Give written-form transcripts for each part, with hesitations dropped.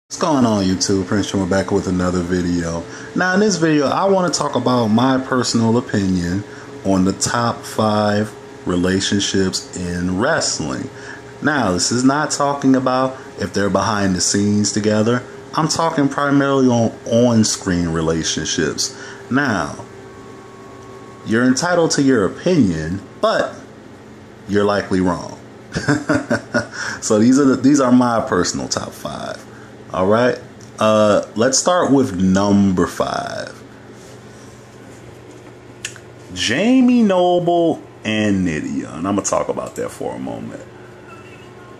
What's going on, YouTube? Prince Junior back with another video. Now in this video I want to talk about my personal opinion on the top 5 relationships in wrestling. Now this is not talking about if they're behind the scenes together. I'm talking primarily on screen relationships. Now you're entitled to your opinion, but you're likely wrong. So these are my personal top 5. All right, let's start with number 5. Jamie Noble and Nydia, and I'm gonna talk about that for a moment.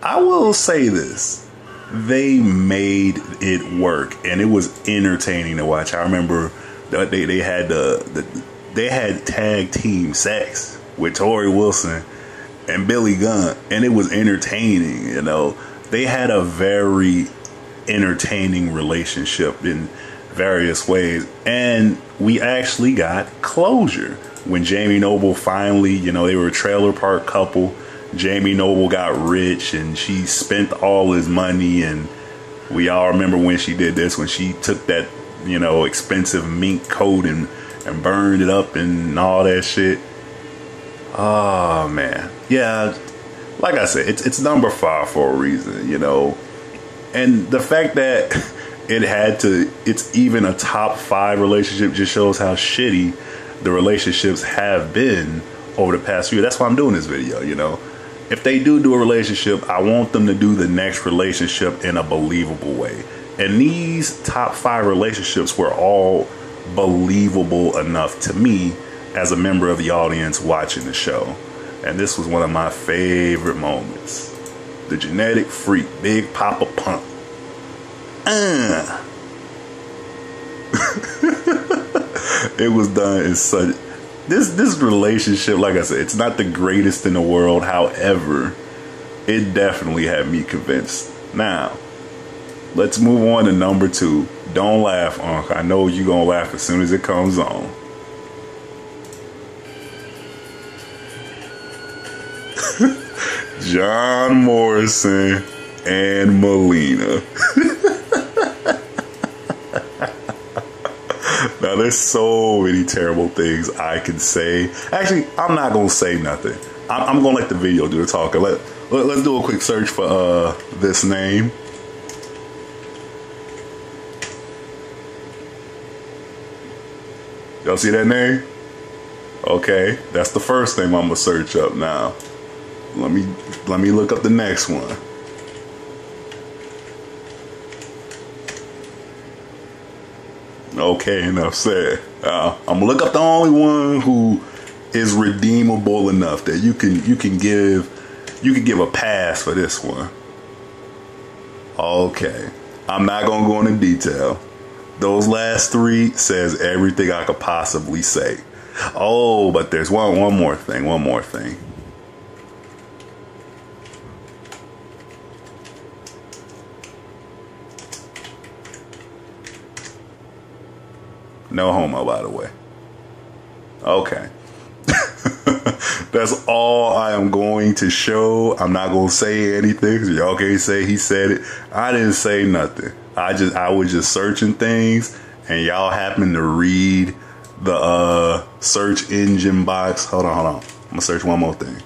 I will say this: they made it work, and it was entertaining to watch. I remember that they had tag team sex with Tori Wilson and Billy Gunn, and it was entertaining. You know, they had a very entertaining relationship in various ways, and we actually got closure when Jamie Noble finally, you know, they were a trailer park couple. Jamie Noble got rich and she spent all his money, and we all remember when she did this, when she took that, you know, expensive mink coat and burned it up and all that shit. Oh man, yeah, like I said, it's number 5 for a reason, you know. And the fact that it's even a top 5 relationship just shows how shitty the relationships have been over the past few years. That's why I'm doing this video, you know. If they do a relationship, I want them to do the next relationship in a believable way. And these top 5 relationships were all believable enough to me as a member of the audience watching the show. And this was one of my favorite moments. The Genetic Freak, Big Papa Pump. It was done in such... This relationship, like I said, it's not the greatest in the world. However, it definitely had me convinced. Now, let's move on to number 2. Don't laugh, Unc. I know you're going to laugh as soon as it comes on. John Morrison and Melina. Now there's so many terrible things I can say. Actually, I'm not gonna say nothing. I'm gonna let the video do the talking. Let's do a quick search for this name. Y'all see that name? Okay, that's the first name I'm gonna search up now. Let me look up the next one. Okay, enough said. I'm gonna look up the only one who is redeemable enough that you can give a pass for this one. Okay, I'm not gonna go into detail. Those last 3 says everything I could possibly say. Oh, but there's one more thing. No homo, by the way. Okay. That's all I am going to show. I'm not going to say anything because y'all can't say he said it. I didn't say nothing. I was just searching things, and y'all happened to read the search engine box. Hold on. I'm going to search one more thing.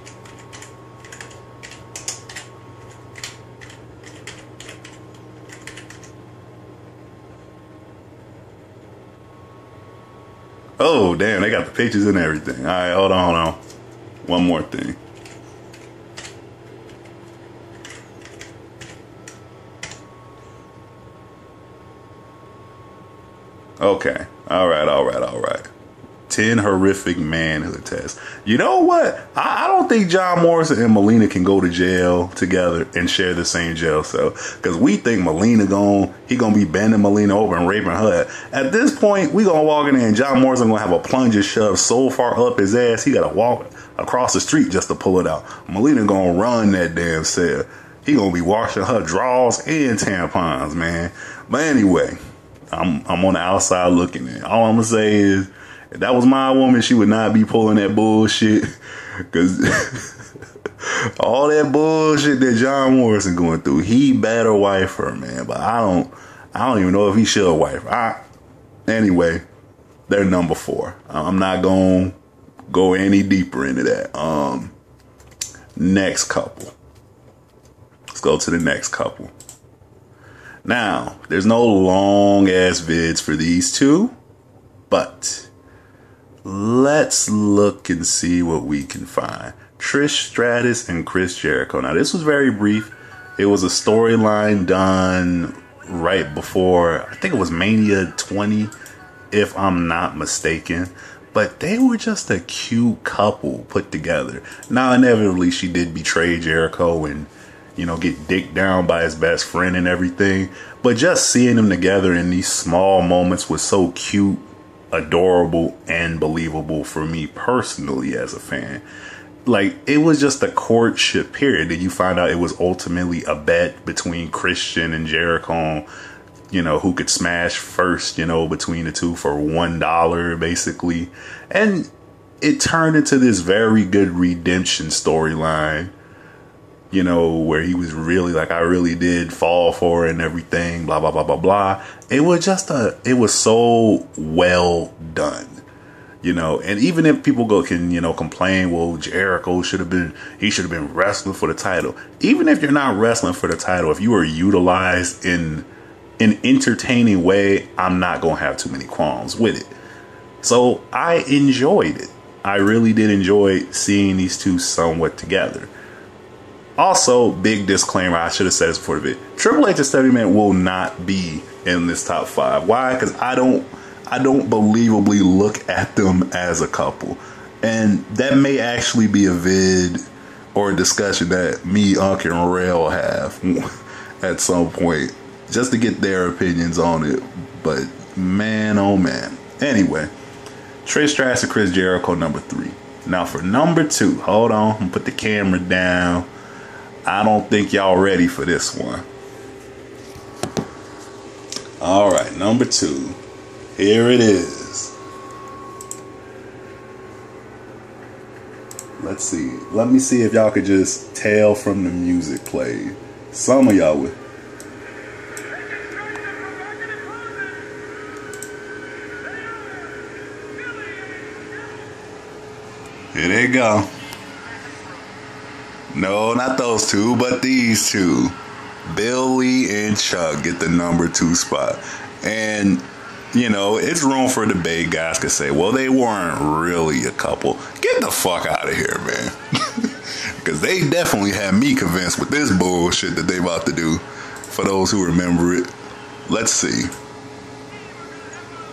Oh, damn, they got the pictures and everything. All right, hold on. One more thing. Okay, all right. 10 horrific manhood tests. You know what? I don't think John Morrison and Melina can go to jail together and share the same jail cell. Because we think Melina he gonna be bending Melina over and raping her. At this point, we gonna walk in there and John Morrison gonna have a plunger shoved so far up his ass, he gotta walk across the street just to pull it out. Melina gonna run that damn cell. He gonna be washing her drawers and tampons, man. But anyway, I'm on the outside looking in. All I'm gonna say is, If that was my woman, she would not be pulling that bullshit. Because all that bullshit that John Morrison going through, he better wife her, man. But I don't even know if he should wife her. Anyway, they're number 4. I'm not going to go any deeper into that. Next couple. Let's go to the next couple. Now, there's no long ass vids for these two, but let's look and see what we can find. Trish Stratus and Chris Jericho. Now, this was very brief. It was a storyline done right before, I think it was Mania 20, if I'm not mistaken. But they were just a cute couple put together. Now, inevitably, she did betray Jericho and, you know, get dicked down by his best friend and everything. But just seeing them together in these small moments was so cute, adorable, and believable for me personally as a fan. Like, it was just a courtship period. Then you find out it was ultimately a bet between Christian and Jericho, you know, who could smash first, you know, between the two for $1, basically. And it turned into this very good redemption storyline, you know, where he was really like, I really did fall for it and everything, blah, blah, blah, blah, blah. It was just it was so well done. You know, and even if people complain, well, Jericho should have been wrestling for the title. Even if you're not wrestling for the title, if you are utilized in an entertaining way, I'm not going to have too many qualms with it. So I enjoyed it. I really did enjoy seeing these two somewhat together. Also, big disclaimer, I should have said this before the vid. Triple H and Stephanie McMahon will not be in this top 5. Why? Because I don't believably look at them as a couple. And that may actually be a vid or a discussion that me, Unc, and Rail have at some point, just to get their opinions on it. But man, oh man. Anyway, Trish Stratus and Chris Jericho, number 3. Now for number 2, hold on, I'm gonna put the camera down. I don't think y'all ready for this one. All right, number 2. Here it is. Let's see. Let me see if y'all could just tell from the music played. Some of y'all would. Here they go. No, not those two, but these two. Billy and Chuck get the number 2 spot. And you know, it's room for debate. Guys could say, well, they weren't really a couple. Get the fuck out of here, man. Because they definitely had me convinced with this bullshit that they about to do. For those who remember it. Let's see.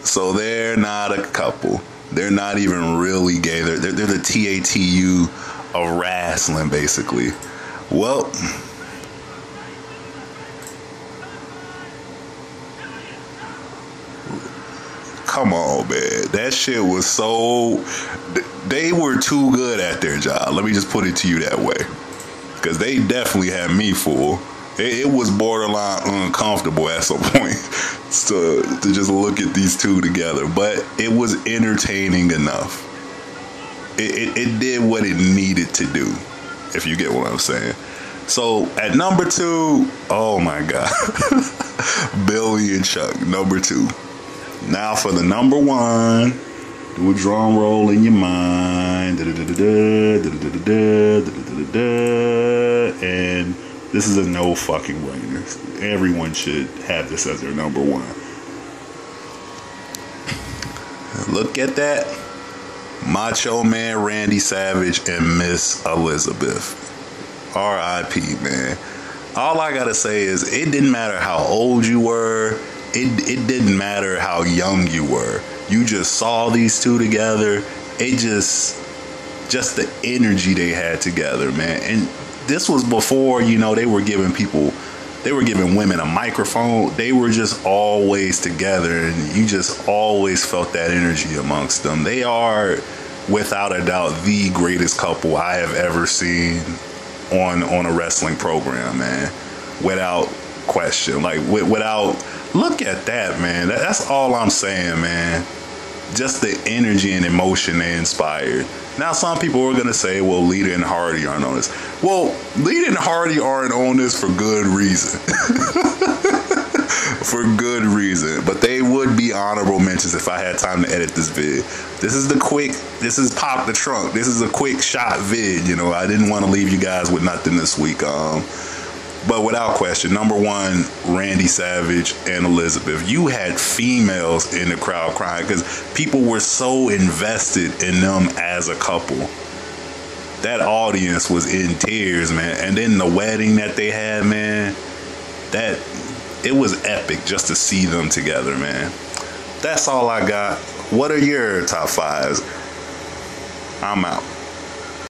So they're not a couple. They're not even really gay. They're the TATU of wrestling, basically. Well, come on, man. That shit was so... They were too good at their job. Let me just put it to you that way. Because they definitely had me fooled. It was borderline uncomfortable at some point to just look at these two together. But it was entertaining enough. It did what it needed to do, if you get what I'm saying. So at number 2, oh my God. Billy and Chuck, number 2. Now for the number 1, do a drum roll in your mind. And this is a no fucking brainer. Everyone should have this as their number 1. Look at that. Macho Man Randy Savage and Miss Elizabeth. R.I.P. man. All I gotta say is it didn't matter how old you were. It didn't matter how young you were. You just saw these two together. It just the energy they had together, man. And this was before, you know, they were giving women a microphone. They were just always together, and you just always felt that energy amongst them. They are, without a doubt, the greatest couple I have ever seen on a wrestling program, man. Without question. Like, without... Look at that, man. That's all I'm saying, man. just the energy and emotion they inspired. Now, some people are going to say, well, Lita and Hardy aren't on this. Well, Lita and Hardy aren't on this for good reason. For good reason. But they would be honorable mentions if I had time to edit this vid. This is Pop the Trunk. This is a quick shot vid. You know, I didn't want to leave you guys with nothing this week. But without question, number one, Randy Savage and Elizabeth. You had females in the crowd crying because people were so invested in them as a couple. That audience was in tears, man. And then the wedding that they had, man, it was epic just to see them together, man. That's all I got. What are your top fives? I'm out.